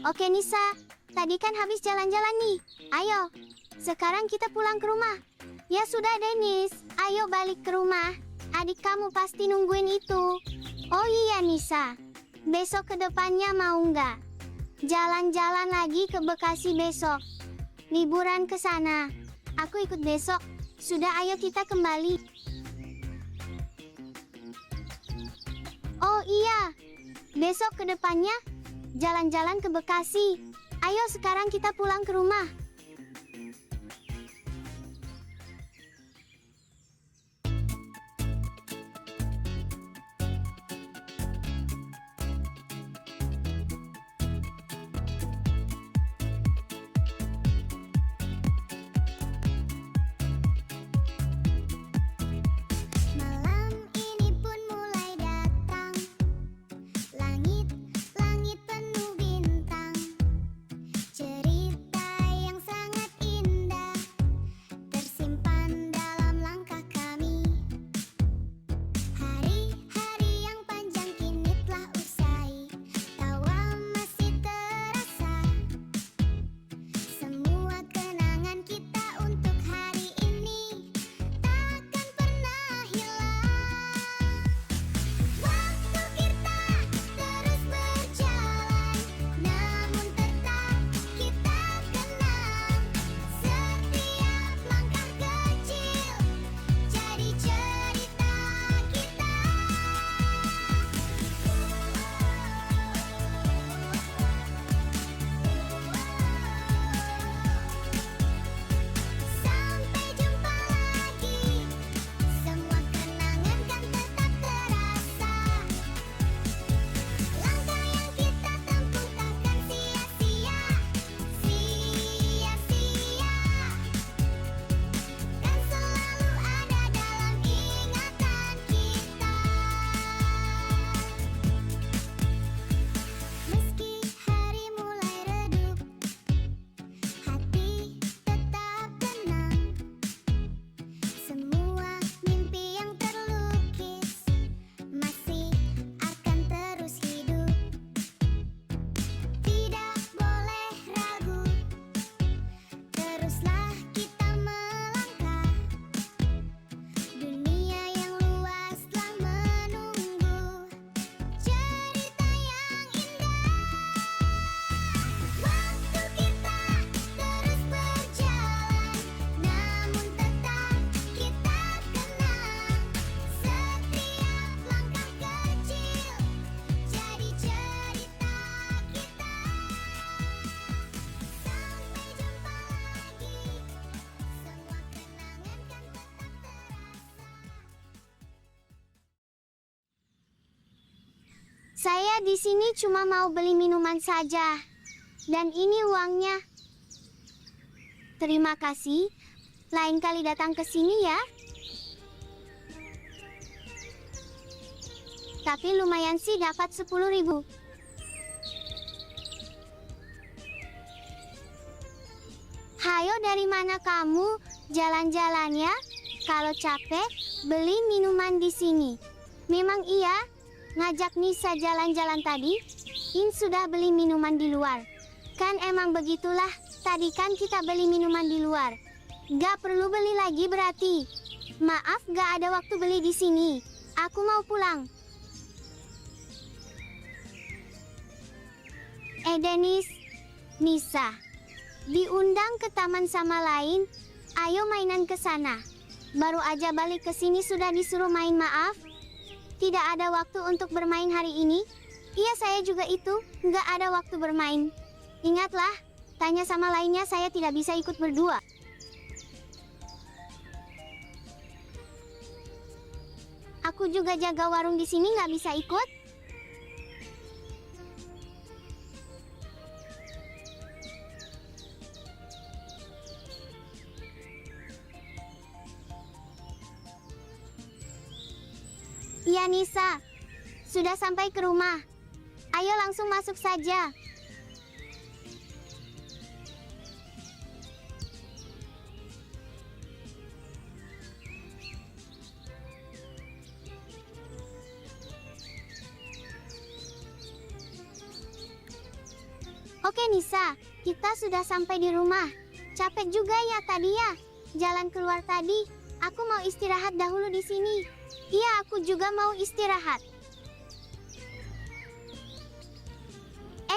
Oke Nisa, tadi kan habis jalan-jalan nih. Ayo, sekarang kita pulang ke rumah. Ya sudah Denis, ayo balik ke rumah. Adik kamu pasti nungguin itu. Oh iya Nisa, besok ke depannya mau nggak? Jalan-jalan lagi ke Bekasi besok. Liburan ke sana. Aku ikut besok. Sudah ayo kita kembali. Oh iya, besok ke depannya jalan-jalan ke Bekasi. Ayo sekarang kita pulang ke rumah. Malam ini pun mulai datang. Langit penuh bintang. Cerita yang sangat indah tersimpan dalam langkah kami. Hari-hari yang panjang kini telah usai. Tawa masih terasa. Semua kenangan kita untuk hari ini takkan pernah hilang. Waktu kita terus berjalan, namun tetap kita kenang. Setiap langkah kecil jadi cerita kita. Sampai jumpa lagi, semua kenangan kan tetap terasa. Langkah yang kita tempuh takkan sia-sia, kan selalu ada dalam ingatan kita. Meski hari mulai redup, hati tetap tenang. Semua mimpi yang terlukis masih akan terus hidup. Tidak boleh ragu, teruslah kita melangkah. Dunia yang luas telah menunggu cerita yang indah. Waktu kita terus berjalan, namun tetap kita kenang. Setiap langkah kecil jadi cerita kita. Sampai jumpa lagi, semua kenangan kan tetap terasa. Saya di sini cuma mau beli minuman saja. Dan ini uangnya. Terima kasih. Lain kali datang ke sini ya. Tapi lumayan sih dapat 10.000. Hayo dari mana kamu? Jalan-jalan ya. Kalau capek, beli minuman di sini. Memang iya, ngajak Nisa jalan-jalan tadi. In sudah beli minuman di luar. Kan emang begitulah, tadi kan kita beli minuman di luar. Gak perlu beli lagi berarti. Maaf gak ada waktu beli di sini. Aku mau pulang. Denis, Nisa, diundang ke taman sama lain. Ayo mainan ke sana. Baru aja balik ke sini sudah disuruh main, maaf. Tidak ada waktu untuk bermain hari ini. Iya saya juga itu, nggak ada waktu bermain. Ingatlah, tanya sama lainnya saya tidak bisa ikut berdua. Aku juga jaga warung di sini nggak bisa ikut. Iya Nisa, sudah sampai ke rumah. Ayo langsung masuk saja. Oke Nisa, kita sudah sampai di rumah. Capek juga ya tadi ya, jalan keluar tadi. Aku mau istirahat dahulu di sini. Iya, aku juga mau istirahat.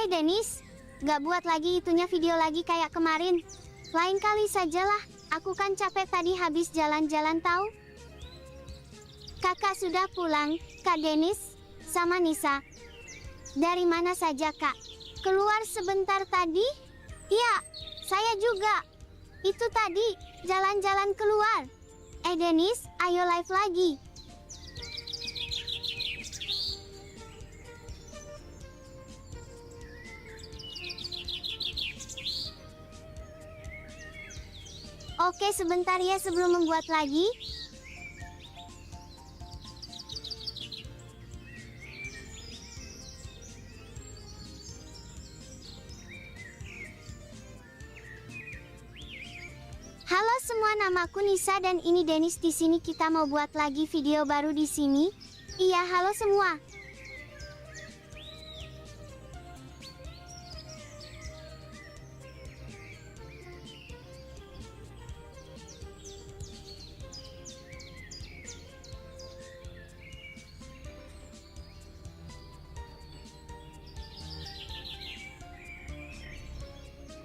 Dennis, gak buat lagi itunya video lagi kayak kemarin. Lain kali sajalah, aku kan capek tadi habis jalan-jalan tahu. Kakak sudah pulang, Kak Dennis, sama Nisa. Dari mana saja Kak? Keluar sebentar tadi? Iya, saya juga. Itu tadi, jalan-jalan keluar. Dennis, ayo live lagi. Oke, sebentar ya sebelum membuat lagi. Halo semua, namaku Nisa dan ini Dennis. Di sini kita mau buat lagi video baru di sini. Iya, halo semua.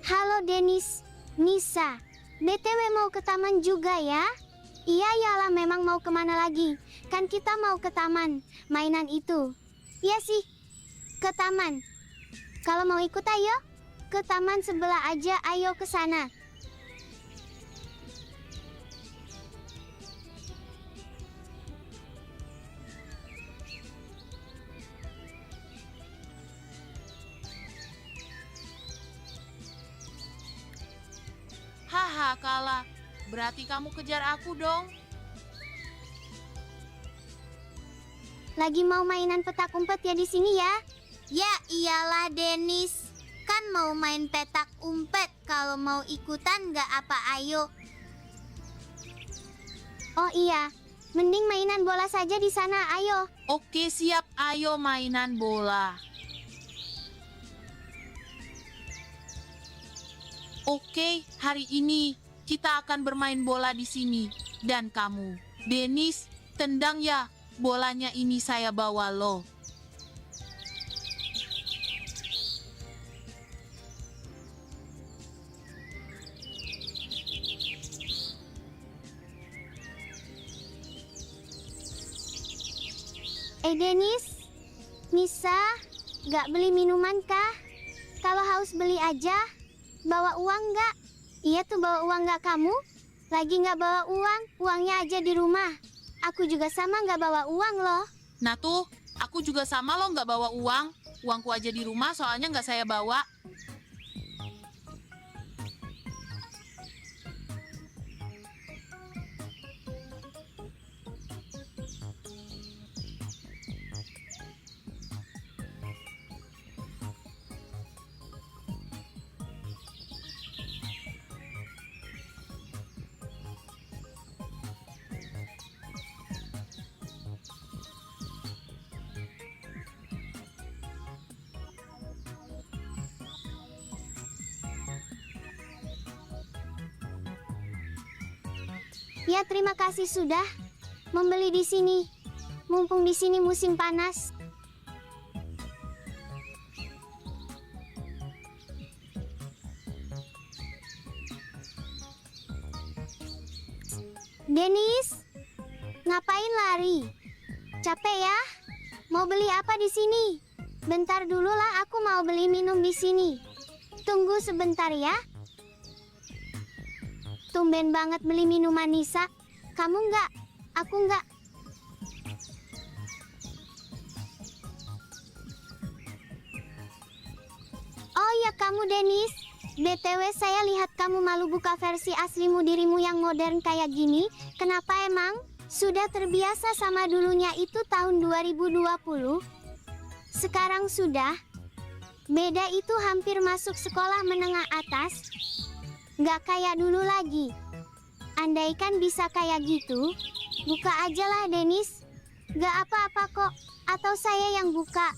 Halo Dennis, Nisa. BTW mau ke taman juga ya? Iya iyalah, memang mau kemana lagi? Kan kita mau ke taman, mainan itu. Iya sih, ke taman. Kalau mau ikut ayo, ke taman sebelah aja, ayo ke sana. Haha, kalah. Berarti kamu kejar aku dong. Lagi mau mainan petak umpet ya di sini ya? Ya iyalah Dennis. Kan mau main petak umpet, kalau mau ikutan nggak apa ayo. Oh iya, mending mainan bola saja di sana, ayo. Oke, siap. Ayo mainan bola. Oke, hari ini kita akan bermain bola di sini. Dan kamu, Dennis, tendang ya. Bolanya ini saya bawa loh. Dennis, Nisa, gak beli minuman kah? Kalau haus beli aja. Bawa uang nggak? Iya tuh, bawa uang nggak kamu? Lagi nggak bawa uang, uangnya aja di rumah. Aku juga sama nggak bawa uang loh. Nah tuh, aku juga sama loh nggak bawa uang. Uangku aja di rumah soalnya nggak saya bawa. Ya terima kasih sudah membeli di sini. Mumpung di sini musim panas. Dennis, ngapain lari? Capek ya? Mau beli apa di sini? Bentar dulu lah, aku mau beli minum di sini. Tunggu sebentar ya. Tumben banget beli minuman Nisa. Kamu enggak? Aku enggak. Oh ya kamu Dennis. BTW saya lihat kamu malu buka versi aslimu dirimu yang modern kayak gini. Kenapa emang? Sudah terbiasa sama dulunya itu tahun 2020. Sekarang sudah. Beda itu hampir masuk sekolah menengah atas. Nggak kayak dulu lagi. Andaikan bisa kayak gitu, buka aja lah Dennis. Nggak apa-apa kok, atau saya yang buka.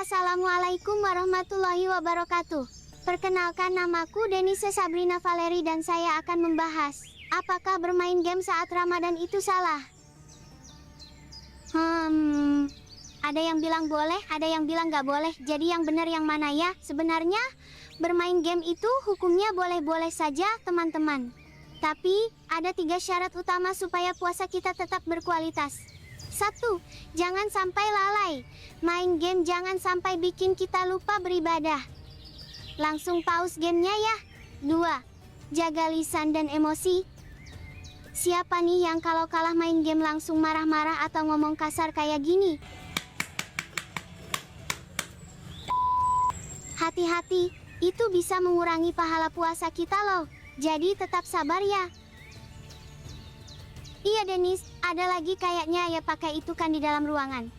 Assalamualaikum warahmatullahi wabarakatuh. Perkenalkan, namaku Denise Sabrina Valeri dan saya akan membahas apakah bermain game saat Ramadan itu salah? Ada yang bilang boleh, ada yang bilang nggak boleh. Jadi yang benar yang mana ya? Sebenarnya bermain game itu hukumnya boleh-boleh saja, teman-teman. Tapi ada 3 syarat utama supaya puasa kita tetap berkualitas. 1. Jangan sampai lalai. Main game jangan sampai bikin kita lupa beribadah. Langsung pause gamenya ya. 2. Jaga lisan dan emosi. Siapa nih yang kalau kalah main game langsung marah-marah atau ngomong kasar kayak gini? Hati-hati, itu bisa mengurangi pahala puasa kita loh. Jadi tetap sabar ya. Iya Denis, ada lagi kayaknya ya pakai itu kan di dalam ruangan.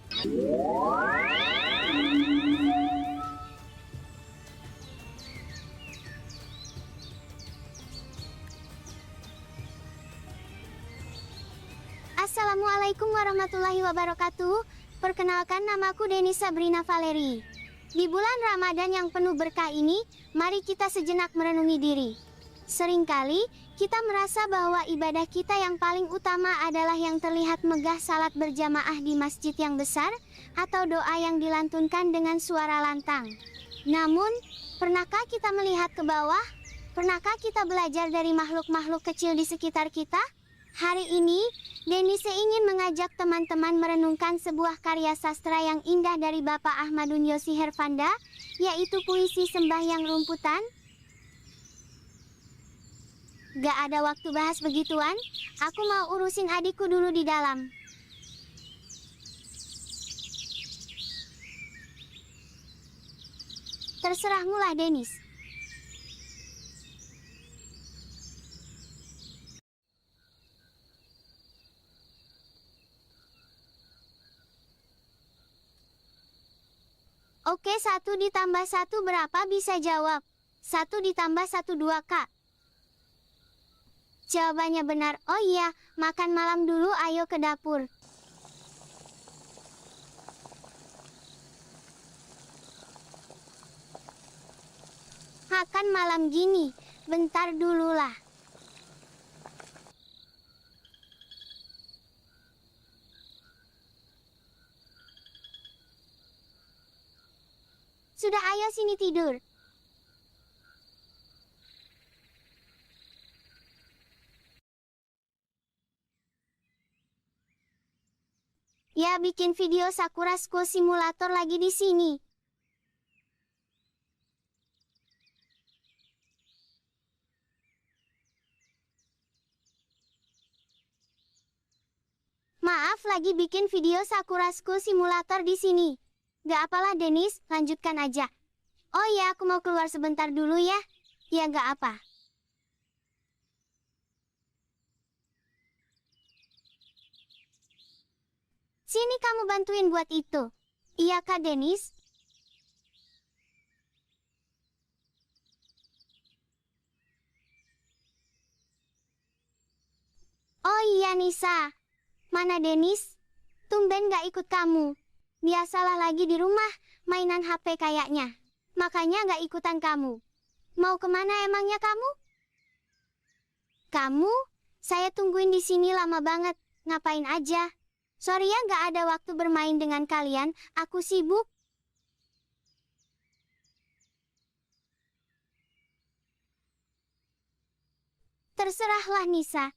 Assalamualaikum warahmatullahi wabarakatuh. Perkenalkan, namaku Denis Sabrina Valeri. Di bulan Ramadan yang penuh berkah ini, mari kita sejenak merenungi diri. Seringkali kita merasa bahwa ibadah kita yang paling utama adalah yang terlihat megah, salat berjamaah di masjid yang besar, atau doa yang dilantunkan dengan suara lantang. Namun, pernahkah kita melihat ke bawah? Pernahkah kita belajar dari makhluk-makhluk kecil di sekitar kita? Hari ini, Denise ingin mengajak teman-teman merenungkan sebuah karya sastra yang indah dari Bapak Ahmadun Yosi Herfanda, yaitu puisi Sembahyang Rumputan. Gak ada waktu bahas begituan, aku mau urusin adikku dulu di dalam. Terserahmu lah Denis. Oke, 1 ditambah 1 berapa, bisa jawab? 1 ditambah 1 2 Kak. Jawabannya benar. Oh iya, makan malam dulu, ayo ke dapur. Makan malam gini, bentar dulu lah. Sudah, ayo sini tidur. Ya, bikin video Sakura School Simulator lagi di sini. Maaf, lagi bikin video Sakura School Simulator di sini. Gak apalah Denis, lanjutkan aja. Oh ya, aku mau keluar sebentar dulu ya. Ya gak apa. Sini kamu bantuin buat itu. Iya Kak Denis. Oh iya Nisa. Mana Denis? Tumben gak ikut kamu. Biasalah lagi di rumah, mainan HP kayaknya. Makanya gak ikutan kamu. Mau kemana emangnya kamu? Kamu? Saya tungguin di sini lama banget. Ngapain aja? Sorry ya gak ada waktu bermain dengan kalian, aku sibuk. Terserahlah Nisa.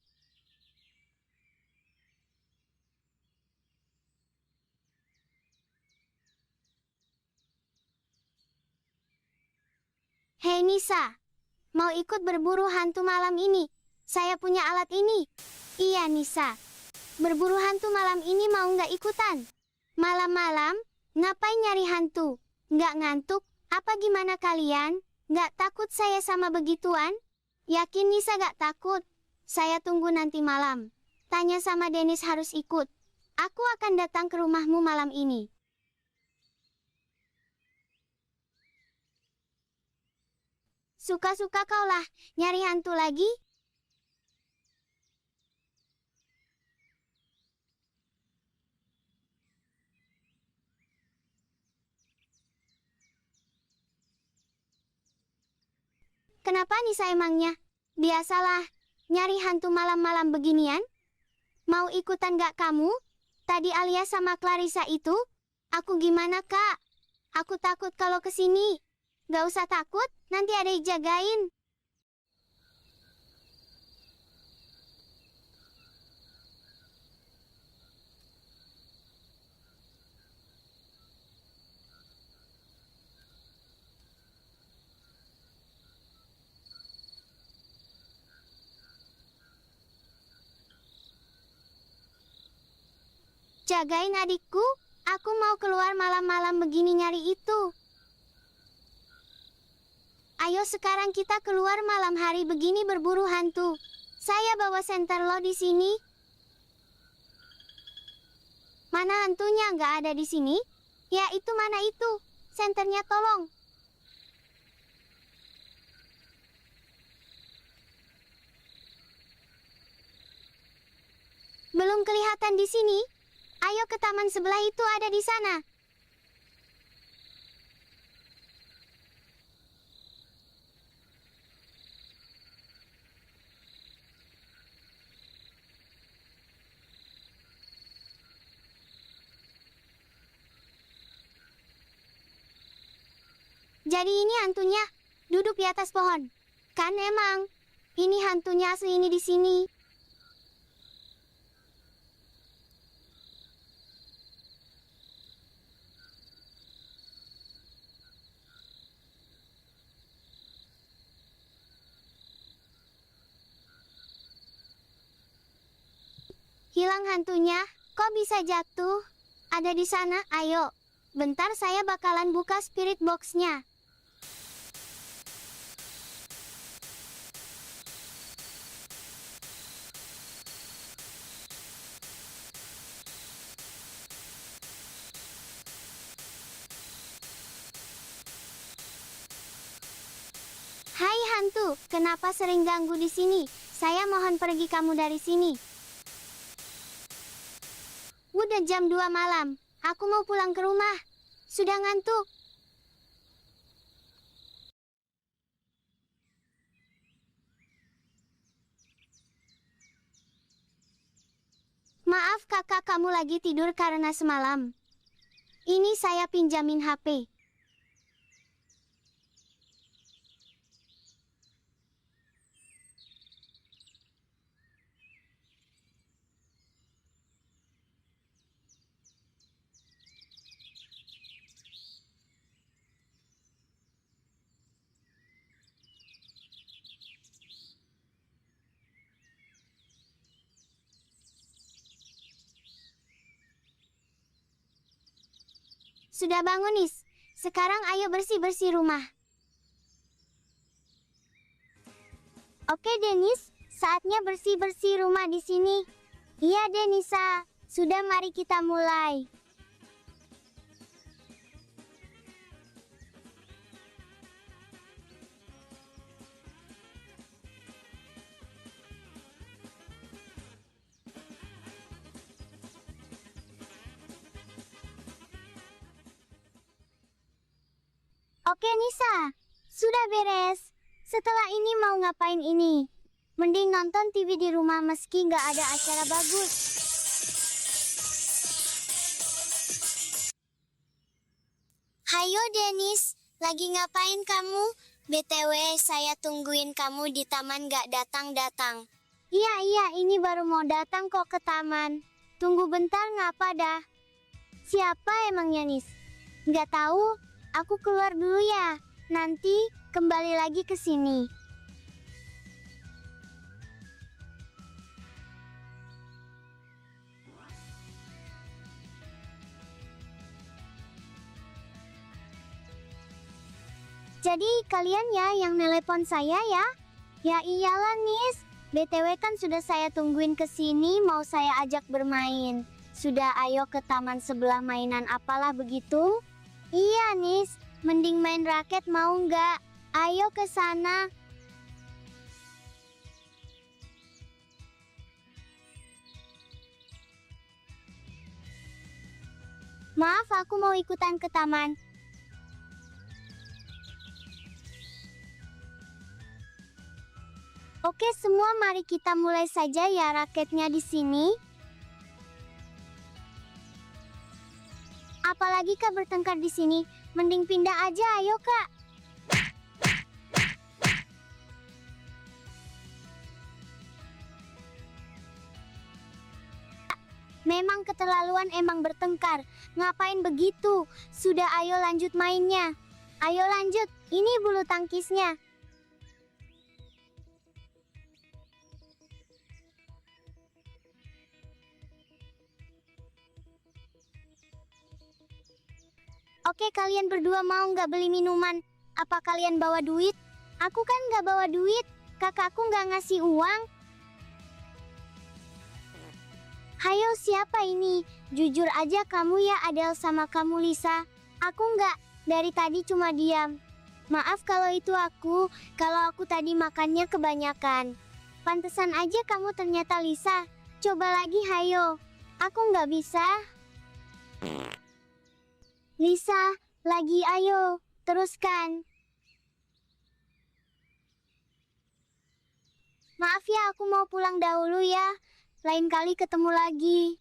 Hei Nisa, mau ikut berburu hantu malam ini? Saya punya alat ini. Iya Nisa. Berburu hantu malam ini mau nggak ikutan? Malam-malam, ngapain nyari hantu? Nggak ngantuk? Apa gimana kalian? Nggak takut saya sama begituan? Yakin Nisa nggak takut? Saya tunggu nanti malam. Tanya sama Denis harus ikut. Aku akan datang ke rumahmu malam ini. Suka-suka kau lah, nyari hantu lagi? Kenapa Nisa emangnya? Biasalah, nyari hantu malam-malam beginian. Mau ikutan gak kamu? Tadi Alia sama Clarissa itu? Aku gimana kak? Aku takut kalau kesini. Gak usah takut, nanti ada yang jagain. Jagain adikku, aku mau keluar malam-malam begini nyari itu. Ayo sekarang kita keluar malam hari begini berburu hantu. Saya bawa senter lo di sini. Mana hantunya nggak ada di sini? Ya itu mana itu? Senternya tolong. Belum kelihatan di sini. Ayo ke taman sebelah itu ada di sana. Jadi ini hantunya, duduk di atas pohon. Kan emang, ini hantunya asli ini di sini. Hilang hantunya, kok bisa jatuh? Ada di sana, ayo. Bentar saya bakalan buka spirit box-nya. Hai hantu, kenapa sering ganggu di sini? Saya mohon pergi kamu dari sini. Udah jam 2 malam, aku mau pulang ke rumah. Sudah ngantuk. Maaf kakak, kamu lagi tidur karena semalam. Ini saya pinjamin HP. Sudah bangun, Nis. Sekarang ayo bersih-bersih rumah. Oke, Denis. Saatnya bersih-bersih rumah di sini. Iya, Denisa. Sudah, mari kita mulai. Oke Nisa, sudah beres. Setelah ini mau ngapain ini? Mending nonton TV di rumah meski nggak ada acara bagus. Hayo Denis, lagi ngapain kamu? BTW saya tungguin kamu di taman nggak datang-datang. Iya, ini baru mau datang kok ke taman. Tunggu bentar ngapa dah? Siapa emangnya Nis? Nggak tahu. Aku keluar dulu ya, nanti kembali lagi ke sini. Jadi kalian ya yang nelepon saya ya? Ya iyalah Nis, BTW kan sudah saya tungguin ke sini mau saya ajak bermain. Sudah ayo ke taman sebelah mainan apalah begitu? Iya Nis, mending main raket mau nggak? Ayo ke sana. Maaf aku mau ikutan ke taman. Oke semua, mari kita mulai saja ya raketnya di sini. Apalagi Kak bertengkar di sini, mending pindah aja, ayo Kak. Memang keterlaluan emang bertengkar. Ngapain begitu? Sudah, ayo lanjut mainnya. Ayo lanjut, ini bulu tangkisnya. Oke, kalian berdua mau nggak beli minuman? Apa kalian bawa duit? Aku kan nggak bawa duit, kakakku nggak ngasih uang. Hayo, siapa ini? Jujur aja kamu ya, Adele sama kamu Lisa. Aku nggak, dari tadi cuma diam. Maaf kalau itu aku, kalau aku tadi makannya kebanyakan. Pantesan aja kamu ternyata Lisa. Coba lagi hayo. Aku nggak bisa. Lisa, lagi ayo, teruskan. Maaf ya, aku mau pulang dahulu ya. Lain kali ketemu lagi.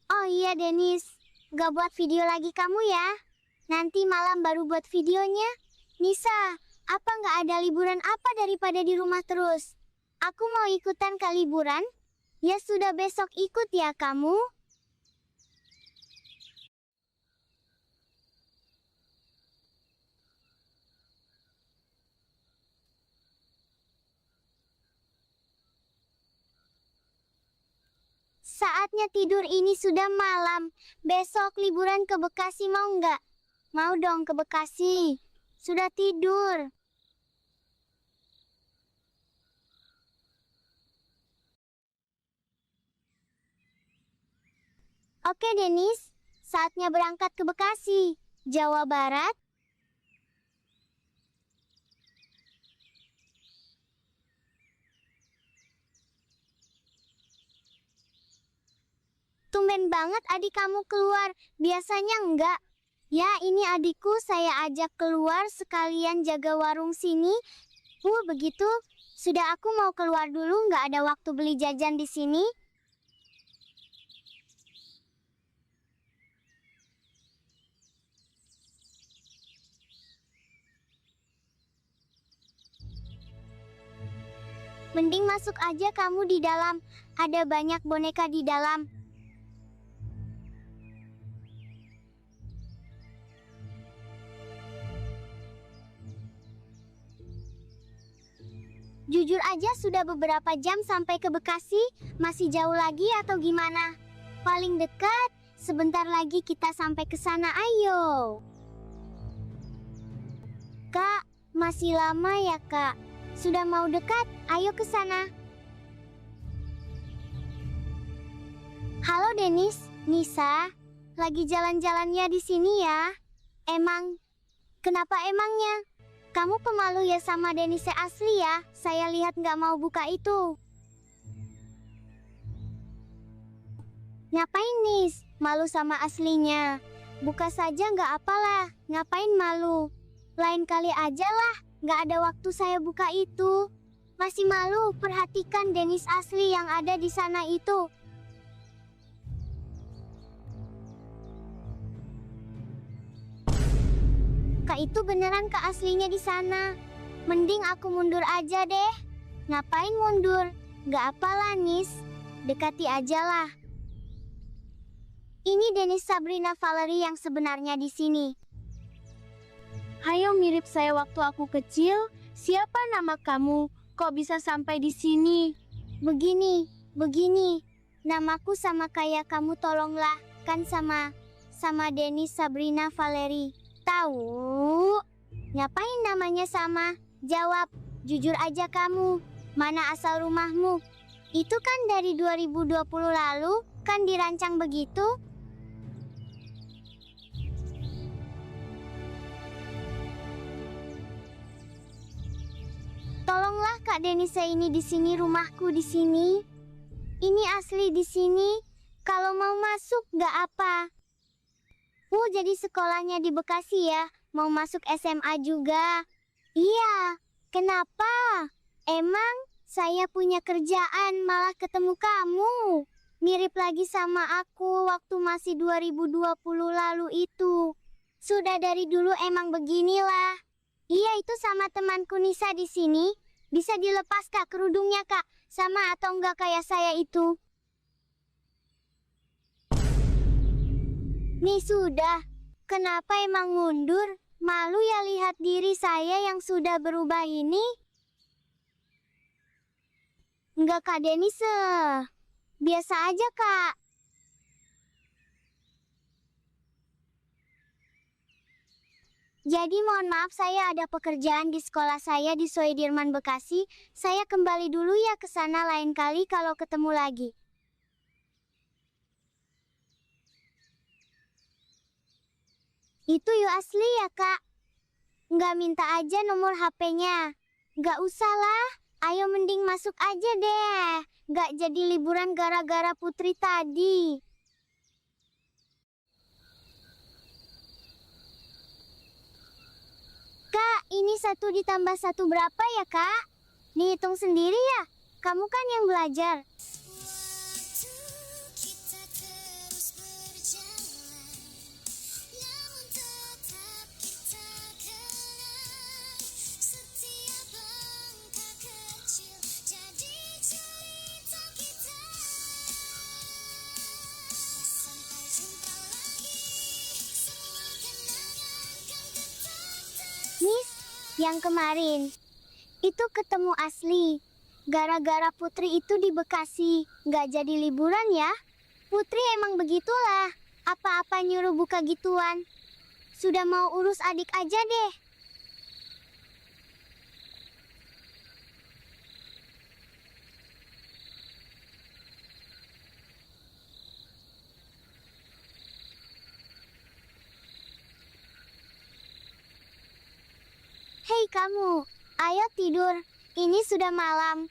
Oh iya Dennis, gak buat video lagi kamu ya? Nanti malam baru buat videonya. Nisa, apa gak ada liburan apa daripada di rumah terus? Aku mau ikutan ke liburan. Ya sudah, besok ikut ya kamu. Saatnya tidur, ini sudah malam. Besok liburan ke Bekasi mau nggak? Mau dong ke Bekasi. Sudah tidur. Oke Dennis, saatnya berangkat ke Bekasi, Jawa Barat. Tumben banget adik kamu keluar, biasanya enggak. Ya ini adikku, saya ajak keluar sekalian jaga warung sini. Begitu. Sudah, aku mau keluar dulu, nggak ada waktu beli jajan di sini. Mending masuk aja kamu di dalam, ada banyak boneka di dalam. Jujur aja sudah beberapa jam sampai ke Bekasi, masih jauh lagi atau gimana? Paling dekat, sebentar lagi kita sampai ke sana, ayo. Kak, masih lama ya Kak? Sudah mau dekat, ayo ke sana. Halo Dennis, Nisa, lagi jalan-jalannya di sini ya? Emang, kenapa emangnya? Kamu pemalu ya sama Denise asli ya? Saya lihat nggak mau buka itu. Ngapain Nis? Malu sama aslinya? Buka saja nggak apalah, ngapain malu? Lain kali aja lah, nggak ada waktu saya buka itu. Masih malu, perhatikan Dennis asli yang ada di sana itu. Kak itu beneran Kak aslinya di sana. Mending aku mundur aja deh. Ngapain mundur? Gak apalah Nis, dekati aja lah. Ini Dennis Sabrina Valerie yang sebenarnya di sini. Hayo, mirip saya waktu aku kecil. Siapa nama kamu? Kok bisa sampai di sini? Begini. Namaku sama kayak kamu, tolonglah. Kan sama Dennis Sabrina Valerie. Tahu? Ngapain namanya sama? Jawab, jujur aja kamu. Mana asal rumahmu? Itu kan dari 2020 lalu, kan dirancang begitu? Kak Denisa ini di sini, rumahku di sini. Ini asli di sini. Kalau mau masuk nggak apa. Jadi sekolahnya di Bekasi ya? Mau masuk SMA juga? Iya. Kenapa? Emang saya punya kerjaan malah ketemu kamu. Mirip lagi sama aku waktu masih 2020 lalu itu. Sudah dari dulu emang beginilah. Iya, itu sama temanku Nisa di sini. Bisa dilepas Kak kerudungnya Kak. Sama atau enggak kayak saya itu? Nih sudah. Kenapa emang mundur? Malu ya lihat diri saya yang sudah berubah ini? Enggak Kak Denise. Biasa aja Kak. Jadi mohon maaf, saya ada pekerjaan di sekolah saya di Soedirman Bekasi. Saya kembali dulu ya ke sana lain kali kalau ketemu lagi. Itu yuk asli ya Kak. Nggak minta aja nomor HP-nya. Nggak usah lah. Ayo mending masuk aja deh. Nggak jadi liburan gara-gara Putri tadi. Kak, ini 1 ditambah 1 berapa ya Kak? Dihitung sendiri ya? Kamu kan yang belajar. Waktu kita terus berjalan, namun tetap kita kenal. Setiap langkah kecil jadi cerita kita. Sampai jumpa lagi, semua kenangan kan tetap Miss, yang kemarin itu ketemu asli. Gara-gara Putri itu di Bekasi, nggak jadi liburan ya. Putri emang begitulah. Apa-apa nyuruh buka gituan. Sudah mau urus adik aja deh. Hei kamu, ayo tidur. Ini sudah malam.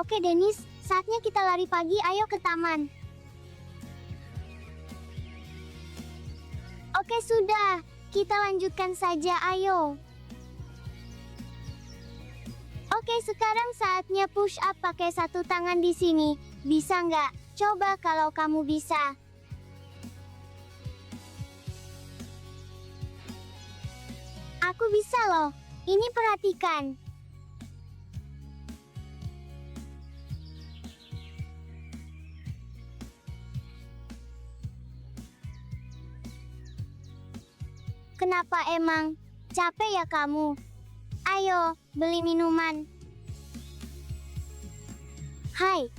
Oke Denis, saatnya kita lari pagi, ayo ke taman. Oke sudah, kita lanjutkan saja, ayo. Oke, sekarang saatnya push up pakai 1 tangan di sini. Bisa nggak? Coba kalau kamu bisa. Aku bisa loh. Ini perhatikan. Kenapa emang? Capek ya kamu? Ayo, beli minuman. Hai,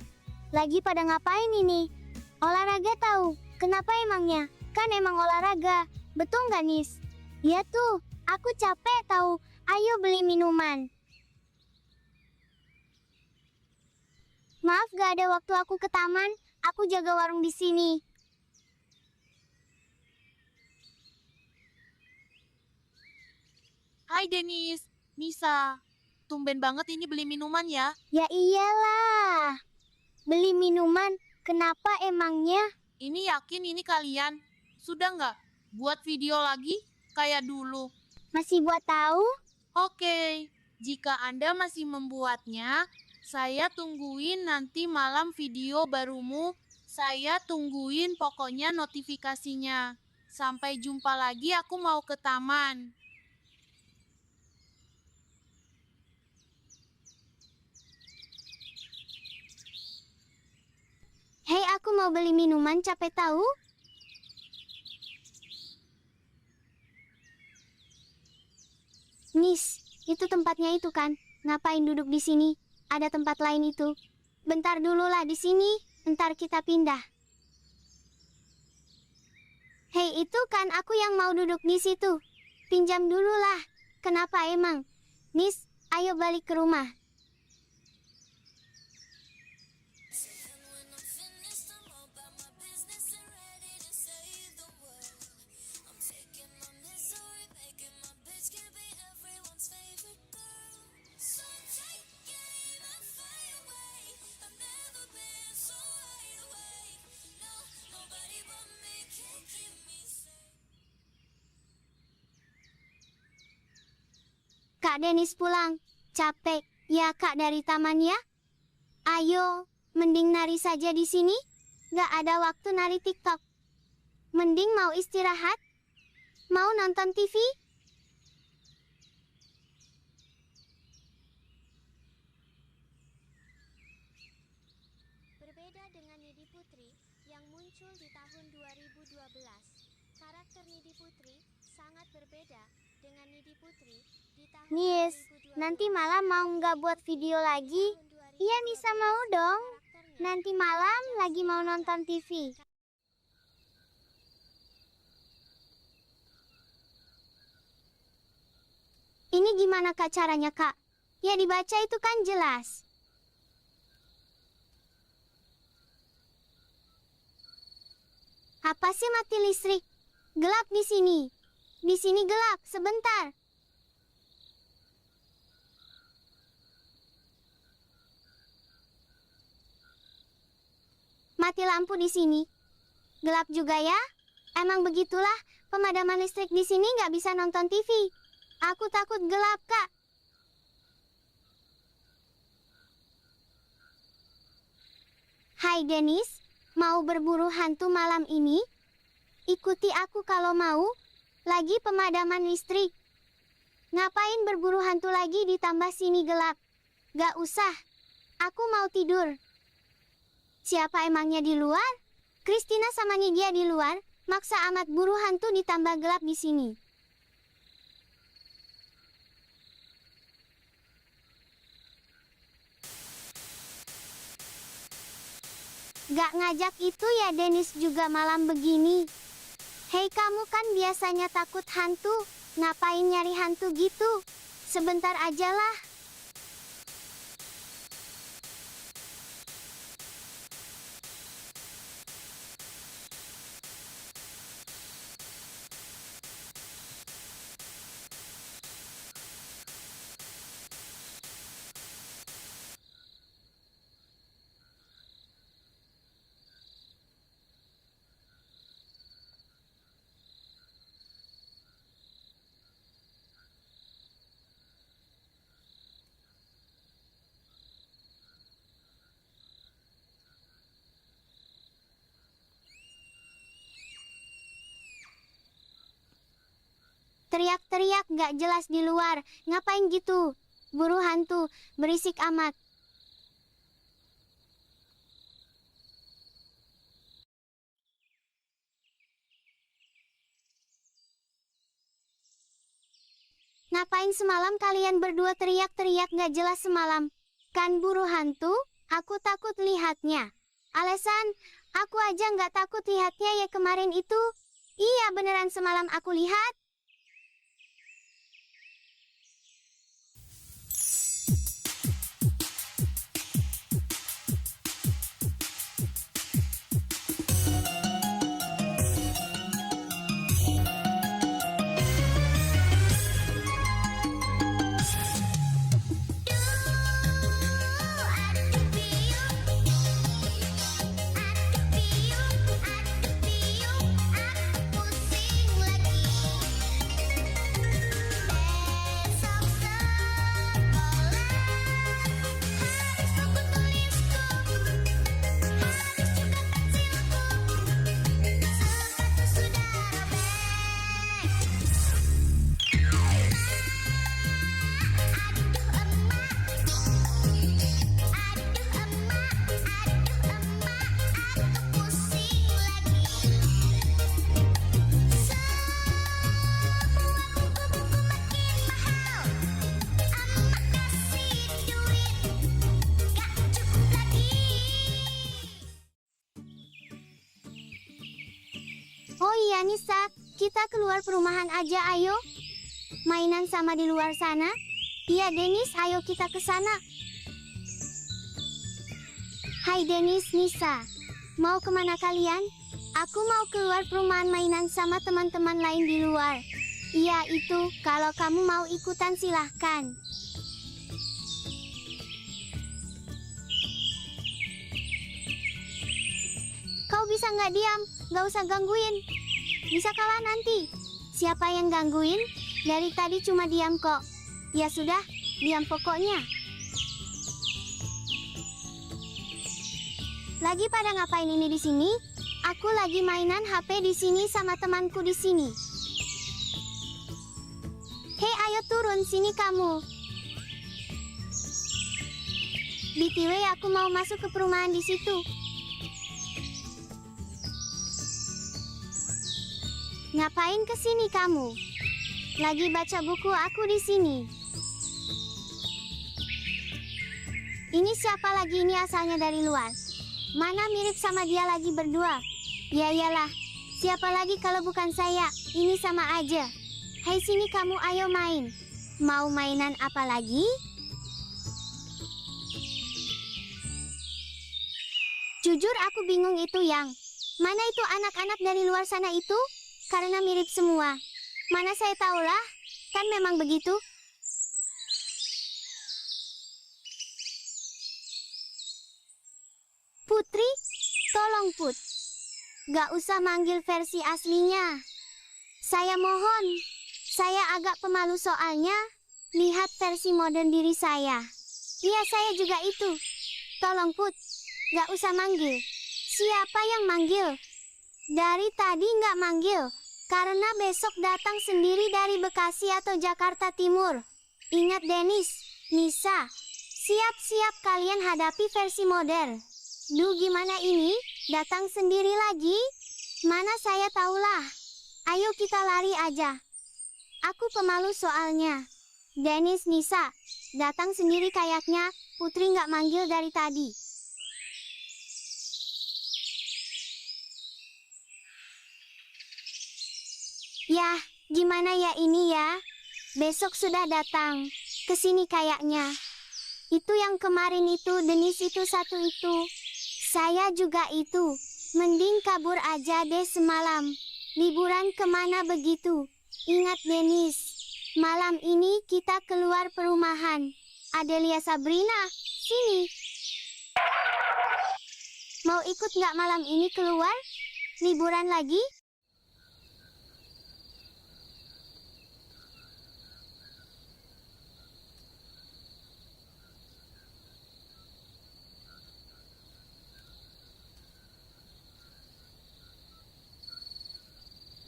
lagi pada ngapain ini? Olahraga tahu? Kenapa emangnya? Kan emang olahraga. Betul nggak, Nis? Ya tuh, aku capek tahu. Ayo beli minuman. Maaf gak ada waktu aku ke taman. Aku jaga warung di sini. Hai Denis, Nisa. Tumben banget ini beli minuman ya. Ya iyalah. Beli minuman, kenapa emangnya? Ini yakin ini kalian? Sudah nggak buat video lagi kayak dulu? Masih buat tahu? Oke, jika Anda masih membuatnya, saya tungguin nanti malam video barumu. Saya tungguin pokoknya notifikasinya. Sampai jumpa lagi, aku mau ke taman. mau beli minuman capek tahu? Nis, itu tempatnya itu kan? Ngapain duduk di sini? Ada tempat lain itu. Bentar dulu lah di sini, ntar kita pindah. Hei, itu kan aku yang mau duduk di situ. Pinjam dulu lah. Kenapa emang? Nis, ayo balik ke rumah. Kak Denis pulang. Capek ya Kak dari taman ya? Ayo, mending nari saja di sini. Gak ada waktu nari TikTok. Mending mau istirahat? Mau nonton TV? Berbeda dengan Nidi Putri yang muncul di tahun 2012, karakter Nidi Putri sangat berbeda dengan Nidi Putri di tahun Nis, 2012. nanti malam mau nggak buat video lagi? Iya bisa mau dong. Nanti malam lagi mau nonton TV. Ini gimana Kak caranya Kak? Ya dibaca itu kan jelas. Apa sih mati listrik? Gelap di sini. Di sini gelap, sebentar. Mati lampu di sini. Gelap juga ya? Emang begitulah, pemadaman listrik di sini nggak bisa nonton TV. Aku takut gelap, Kak. Hai Denis, mau berburu hantu malam ini? Ikuti aku kalau mau. Lagi pemadaman listrik. Ngapain berburu hantu lagi ditambah sini gelap? Gak usah. Aku mau tidur. Siapa emangnya di luar? Christina sama Nidia di luar. Maksa amat buru hantu ditambah gelap di sini. Gak ngajak itu ya Denis juga malam begini. Hei kamu kan biasanya takut hantu. Ngapain nyari hantu gitu? Sebentar aja lah. Teriak-teriak gak jelas di luar. Ngapain gitu? Buru hantu, berisik amat. Ngapain semalam kalian berdua teriak-teriak gak jelas semalam? Kan buru hantu? Aku takut lihatnya. Alasan, aku aja gak takut lihatnya ya kemarin itu. Iya beneran semalam aku lihat. Aku pusing lagi. Nisa, kita keluar perumahan aja ayo. Mainan sama di luar sana. Iya Denis, ayo kita ke sana. Hai Denis, Nisa. Mau kemana kalian? Aku mau keluar perumahan mainan sama teman-teman lain di luar. Iya itu, kalau kamu mau ikutan silahkan. Kau bisa nggak diam? Nggak usah gangguin. Bisa kalah nanti. Siapa yang gangguin? Dari tadi cuma diam kok. Ya sudah, diam pokoknya. Lagi pada ngapain ini di sini? Aku lagi mainan HP di sini sama temanku di sini. Hei, ayo turun sini kamu. BTW aku mau masuk ke perumahan di situ. Ngapain ke sini kamu? Lagi baca buku aku di sini. Ini siapa lagi ini asalnya dari luar? Mana mirip sama dia lagi berdua? Ya iyalah, siapa lagi kalau bukan saya? Ini sama aja. Hai sini kamu ayo main. Mau mainan apa lagi? Jujur aku bingung itu yang. Mana itu anak-anak dari luar sana itu? Karena mirip semua. Mana saya tahulah, kan memang begitu. Putri, tolong Put. Gak usah manggil versi aslinya. Saya mohon. Saya agak pemalu soalnya. Lihat versi modern diri saya. Iya saya juga itu. Tolong Put, gak usah manggil. Siapa yang manggil? Dari tadi gak manggil. Karena besok datang sendiri dari Bekasi atau Jakarta Timur. Ingat Denis, Nisa, siap-siap kalian hadapi versi modern. Duh gimana ini, datang sendiri lagi? Mana saya tahulah. Ayo kita lari aja. Aku pemalu soalnya. Denis, Nisa, datang sendiri kayaknya, Putri nggak manggil dari tadi. Yah, gimana ya ini ya? Besok sudah datang. Kesini kayaknya. Itu yang kemarin itu, Denis itu satu itu. Saya juga itu. Mending kabur aja deh semalam. Liburan kemana begitu? Ingat Denis. Malam ini kita keluar perumahan. Adelia Sabrina, sini. Mau ikut nggak malam ini keluar? Liburan lagi?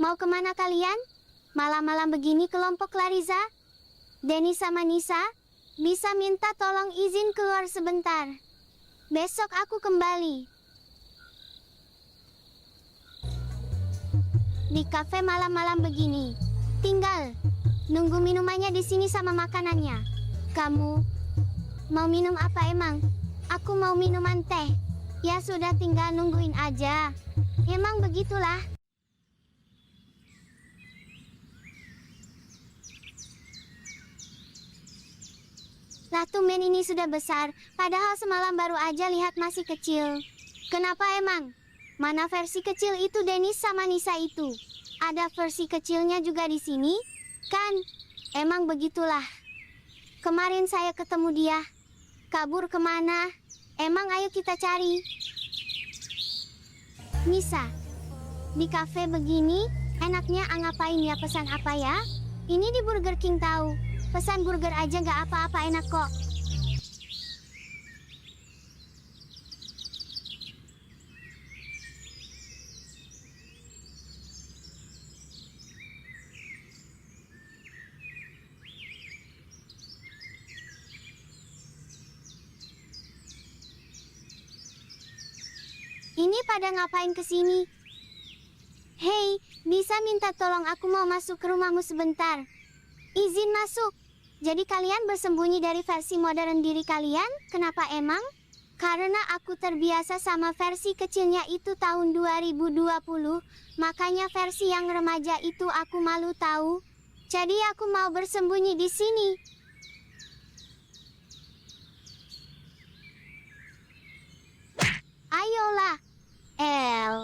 Mau kemana kalian? Malam-malam begini kelompok Lariza? Denis sama Nisa? Bisa minta tolong izin keluar sebentar. Besok aku kembali. Di kafe malam-malam begini. Tinggal nunggu minumannya di sini sama makanannya. Kamu mau minum apa emang? Aku mau minuman teh. Ya sudah tinggal nungguin aja. Emang begitulah. Lah tumben ini sudah besar, padahal semalam baru aja lihat masih kecil. Kenapa emang? Mana versi kecil itu Denis sama Nisa itu? Ada versi kecilnya juga di sini? Kan? Emang begitulah. Kemarin saya ketemu dia. Kabur kemana? Emang ayo kita cari. Nisa, di kafe begini, enaknya ngapain ya pesan apa ya? Ini di Burger King tahu. Pesan burger aja nggak apa-apa enak kok. Ini pada ngapain kesini? Hei, bisa minta tolong aku mau masuk ke rumahmu sebentar. Izin masuk. Jadi kalian bersembunyi dari versi modern diri kalian? Kenapa emang? Karena aku terbiasa sama versi kecilnya itu tahun 2020, makanya versi yang remaja itu aku malu tahu. Jadi aku mau bersembunyi di sini. Ayolah, El.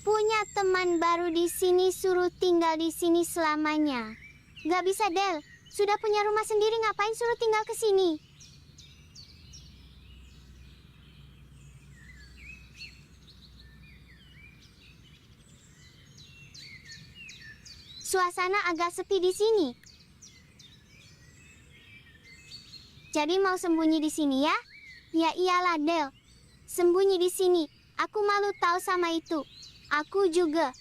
Punya teman baru di sini suruh tinggal di sini selamanya. Gak bisa, Del. Sudah punya rumah sendiri, ngapain suruh tinggal ke sini? Suasana agak sepi di sini. Jadi mau sembunyi di sini ya? Ya iyalah, Del. Sembunyi di sini. Aku malu tahu sama itu. Aku juga.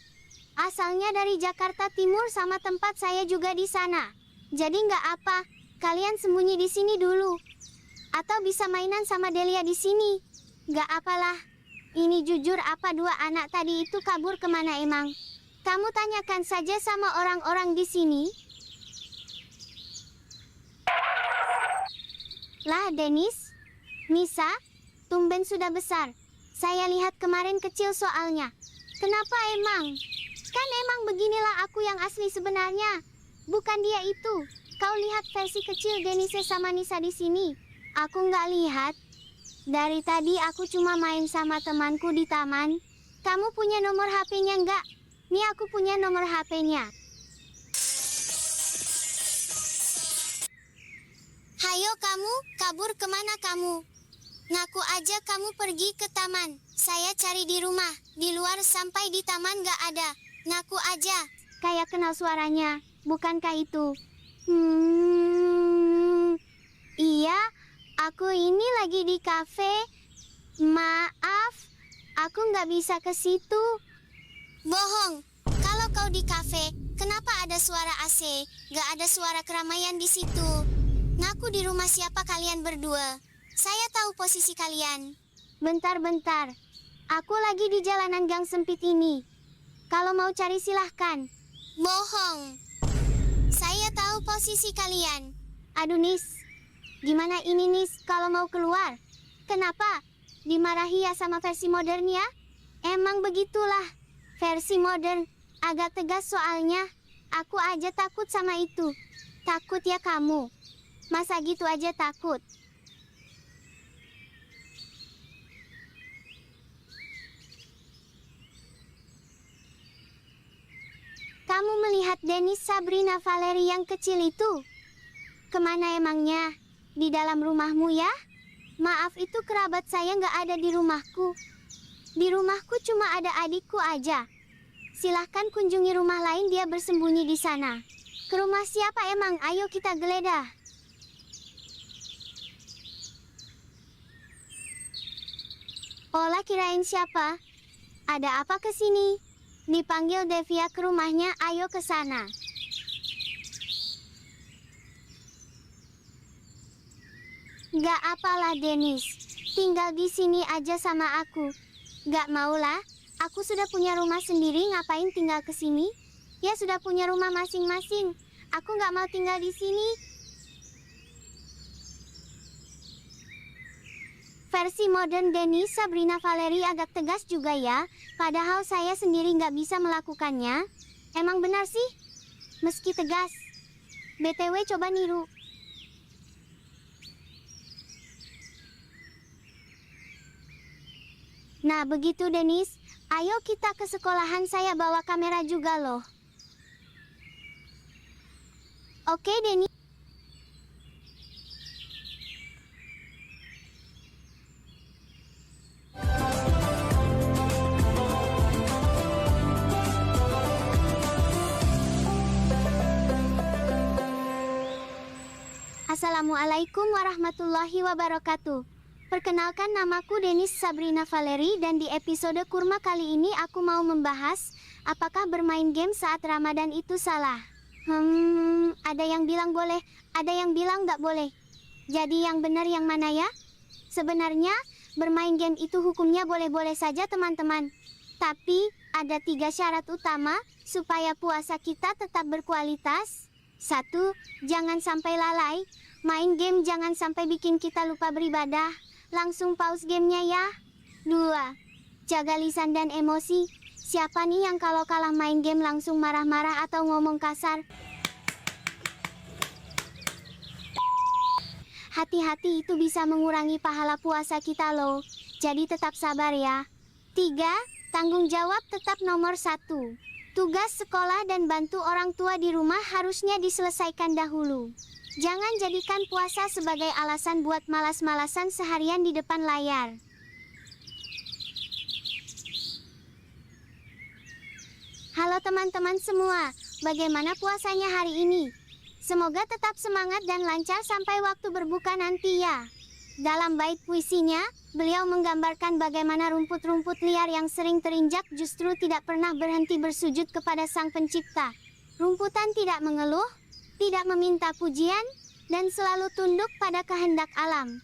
Asalnya dari Jakarta Timur sama tempat saya juga di sana. Jadi nggak apa, kalian sembunyi di sini dulu. Atau bisa mainan sama Delia di sini. Nggak apalah. Ini jujur apa dua anak tadi itu kabur kemana emang? Kamu tanyakan saja sama orang-orang di sini. Lah, Dennis, Nisa, tumben sudah besar. Saya lihat kemarin kecil soalnya. Kenapa emang? Kan emang beginilah aku yang asli sebenarnya. Bukan dia itu. Kau lihat versi kecil Dennis sama Nisa di sini. Aku nggak lihat. Dari tadi aku cuma main sama temanku di taman. Kamu punya nomor HP-nya nggak? Nih aku punya nomor HP-nya. Hayo kamu, kabur kemana kamu? Ngaku aja kamu pergi ke taman. Saya cari di rumah, di luar sampai di taman gak ada. Ngaku aja. Kayak kenal suaranya, bukankah itu? Iya, aku ini lagi di kafe. Maaf, aku nggak bisa ke situ. Bohong. Kalau kau di kafe, kenapa ada suara AC? Gak ada suara keramaian di situ. Ngaku di rumah siapa kalian berdua? Saya tahu posisi kalian. Bentar-bentar. Aku lagi di jalanan gang sempit ini. Kalau mau cari silahkan. Bohong. Saya tahu posisi kalian. Aduh, Nis. Gimana ini, Nis, kalau mau keluar? Kenapa? Dimarahi ya sama versi modern ya? Emang begitulah. Versi modern, agak tegas soalnya. Aku aja takut sama itu. Takut ya kamu? Masa gitu aja takut? Kamu melihat Dennis Sabrina Valerie yang kecil itu? Kemana emangnya? Di dalam rumahmu ya? Maaf, itu kerabat saya nggak ada di rumahku. Di rumahku cuma ada adikku aja. Silahkan kunjungi rumah lain, dia bersembunyi di sana. Ke rumah siapa emang? Ayo kita geledah. Olah, kirain siapa? Ada apa ke sini? Dipanggil Devia ke rumahnya, ayo ke sana. Gak apalah, Dennis. Tinggal di sini aja sama aku. Gak maulah. Aku sudah punya rumah sendiri, ngapain tinggal ke sini? Ya sudah punya rumah masing-masing. Aku gak mau tinggal di sini. Versi modern Dennis Sabrina Valerie agak tegas juga ya. Padahal saya sendiri gak bisa melakukannya. Emang benar sih? Meski tegas. BTW coba niru. Nah begitu, Dennis. Ayo kita ke sekolahan, saya bawa kamera juga loh. Oke, Dennis. Assalamualaikum warahmatullahi wabarakatuh. Perkenalkan, namaku Dennis Sabrina Valerie dan di episode Kurma kali ini aku mau membahas apakah bermain game saat Ramadan itu salah. Ada yang bilang boleh, ada yang bilang nggak boleh. Jadi yang benar yang mana ya? Sebenarnya bermain game itu hukumnya boleh-boleh saja teman-teman. Tapi ada 3 syarat utama supaya puasa kita tetap berkualitas. 1. Jangan sampai lalai. Main game jangan sampai bikin kita lupa beribadah. langsung pause gamenya ya. 2. Jaga lisan dan emosi. Siapa nih yang kalau kalah main game langsung marah-marah atau ngomong kasar? Hati-hati, itu bisa mengurangi pahala puasa kita loh. Jadi tetap sabar ya. 3. Tanggung jawab tetap nomor 1. Tugas sekolah dan bantu orang tua di rumah harusnya diselesaikan dahulu. Jangan jadikan puasa sebagai alasan buat malas-malasan seharian di depan layar. Halo teman-teman semua, bagaimana puasanya hari ini? Semoga tetap semangat dan lancar sampai waktu berbuka nanti ya. Dalam bait puisinya, beliau menggambarkan bagaimana rumput-rumput liar yang sering terinjak justru tidak pernah berhenti bersujud kepada Sang Pencipta. Rumputan tidak mengeluh, tidak meminta pujian, dan selalu tunduk pada kehendak alam.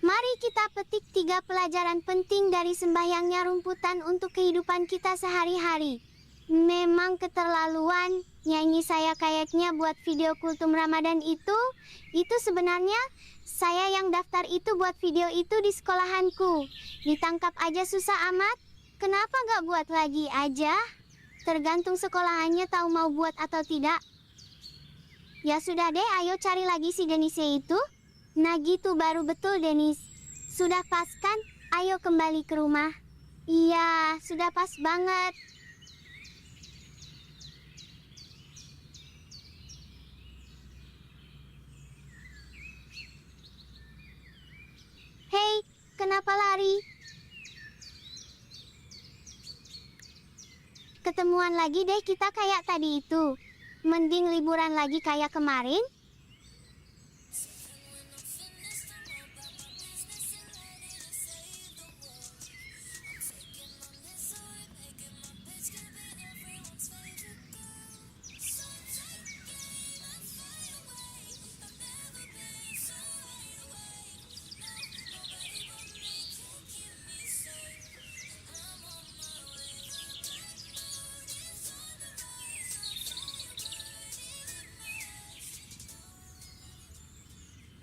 Mari kita petik 3 pelajaran penting dari sembahyangnya rumputan untuk kehidupan kita sehari-hari. Memang keterlaluan, nyanyi saya kayaknya buat video kultum Ramadan itu sebenarnya saya yang daftar itu buat video itu di sekolahanku. Ditangkap aja susah amat, kenapa gak buat lagi aja? Tergantung sekolahannya tahu mau buat atau tidak. Ya sudah deh, ayo cari lagi si Denisnya itu. Nah gitu baru betul Denis. Sudah pas kan? Ayo kembali ke rumah. Iya, sudah pas banget. Hei, kenapa lari? Ketemuan lagi deh kita kayak tadi itu. Mending liburan lagi kayak kemarin.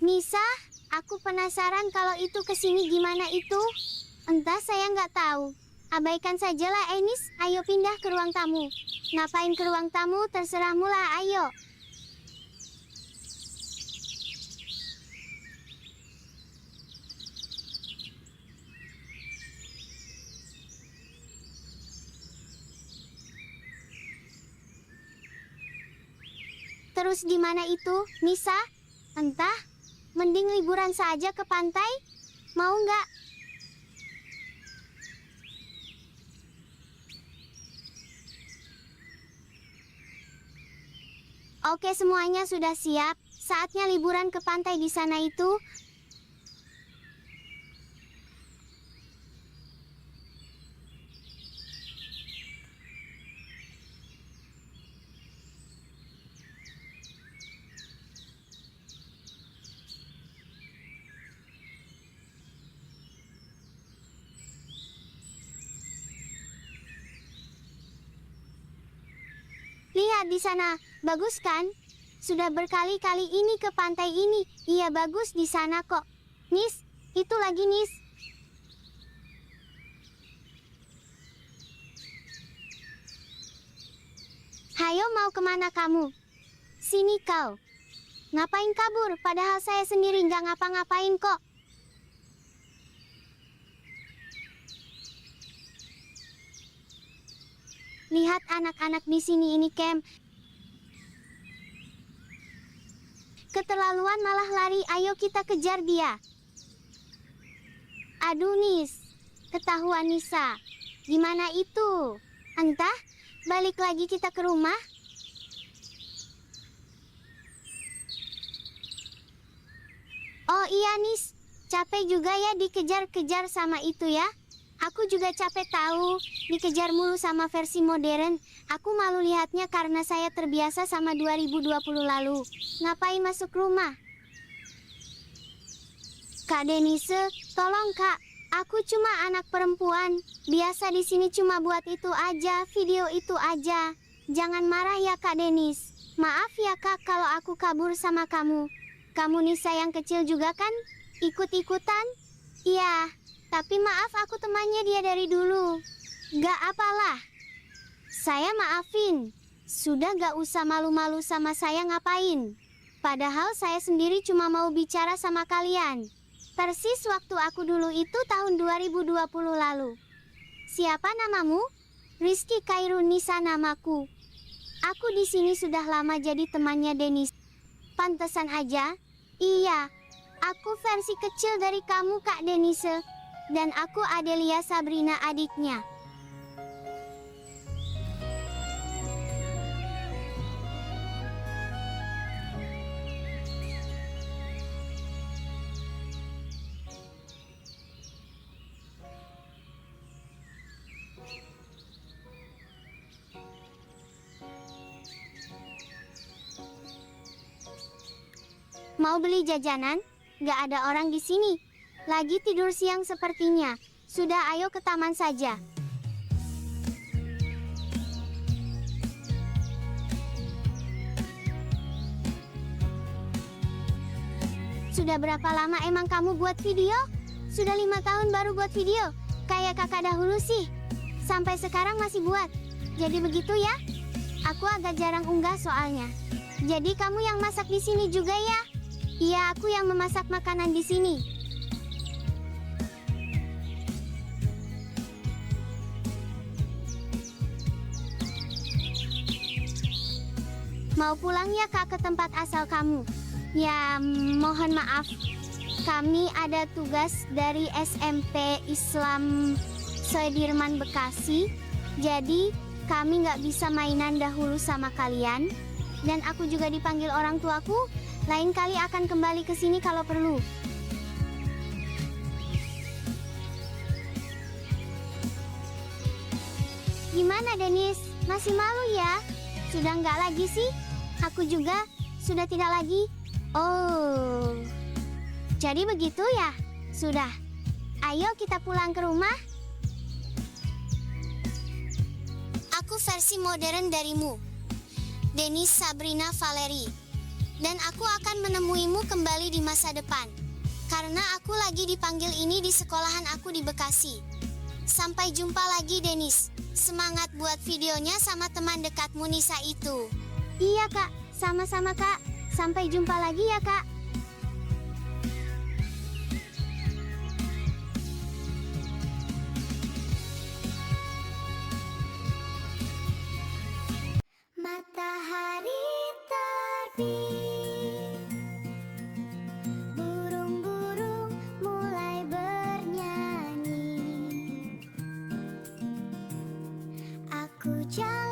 Nisa, aku penasaran kalau itu kesini gimana itu? Entah, saya nggak tahu. Abaikan sajalah Enis, ayo pindah ke ruang tamu. Ngapain ke ruang tamu, terserah mula, ayo. Terus gimana itu, Nisa? Entah. Mending liburan saja ke pantai, mau nggak? Oke, semuanya sudah siap. Saatnya liburan ke pantai di sana itu. Lihat di sana, bagus kan? Sudah berkali-kali ini ke pantai ini. Iya bagus di sana kok. Nis, itu lagi Nis. Hayo mau kemana kamu? Sini kau. Ngapain kabur? Padahal saya sendiri nggak ngapa-ngapain kok. Lihat anak-anak di sini ini, Kem. Keterlaluan malah lari, ayo kita kejar dia. Aduh Nis, ketahuan Nisa. Gimana itu? Entah, balik lagi kita ke rumah. Oh iya Nis, capek juga ya dikejar-kejar sama itu ya. Aku juga capek tahu, dikejar mulu sama versi modern. Aku malu lihatnya karena saya terbiasa sama 2020 lalu. Ngapain masuk rumah? Kak Denise, tolong Kak. Aku cuma anak perempuan. Biasa di sini cuma buat itu aja, video itu aja. Jangan marah ya Kak Denis. Maaf ya Kak kalau aku kabur sama kamu. Kamu Nisa yang kecil juga kan? Ikut-ikutan? Iya, tapi maaf aku temannya dia dari dulu. Gak apalah. Saya maafin. Sudah gak usah malu-malu sama saya ngapain. Padahal saya sendiri cuma mau bicara sama kalian. Persis waktu aku dulu itu tahun 2020 lalu. Siapa namamu? Rizky Kairunisa namaku. Aku di sini sudah lama jadi temannya Denis. Pantesan aja. Iya, aku versi kecil dari kamu Kak Denise. Dan aku Adelia Sabrina adiknya. Mau beli jajanan? Gak ada orang di sini. Lagi tidur siang sepertinya. Sudah, ayo ke taman saja. Sudah berapa lama emang kamu buat video? Sudah 5 tahun baru buat video. Kayak kakak dahulu sih. Sampai sekarang masih buat. Jadi begitu ya? Aku agak jarang unggah soalnya. Jadi kamu yang masak di sini juga ya? Iya, aku yang memasak makanan di sini. Mau pulang ya Kak ke tempat asal kamu? Ya, mohon maaf. Kami ada tugas dari SMP Islam Sudirman Bekasi. Jadi, kami nggak bisa mainan dahulu sama kalian. Dan aku juga dipanggil orang tuaku. Lain kali akan kembali ke sini kalau perlu. Gimana Denis? Masih malu ya? Sudah nggak lagi sih? Aku juga sudah tidak lagi. Oh, jadi begitu ya? Sudah. Ayo kita pulang ke rumah. Aku versi modern darimu. Denis Sabrina Valeri. Dan aku akan menemuimu kembali di masa depan. Karena aku lagi dipanggil ini di sekolahan aku di Bekasi. Sampai jumpa lagi Denis. Semangat buat videonya sama teman dekatmu Nisa itu. Iya Kak, sama-sama Kak. Sampai jumpa lagi ya Kak. Matahari terbit, burung-burung mulai bernyanyi. Aku jalan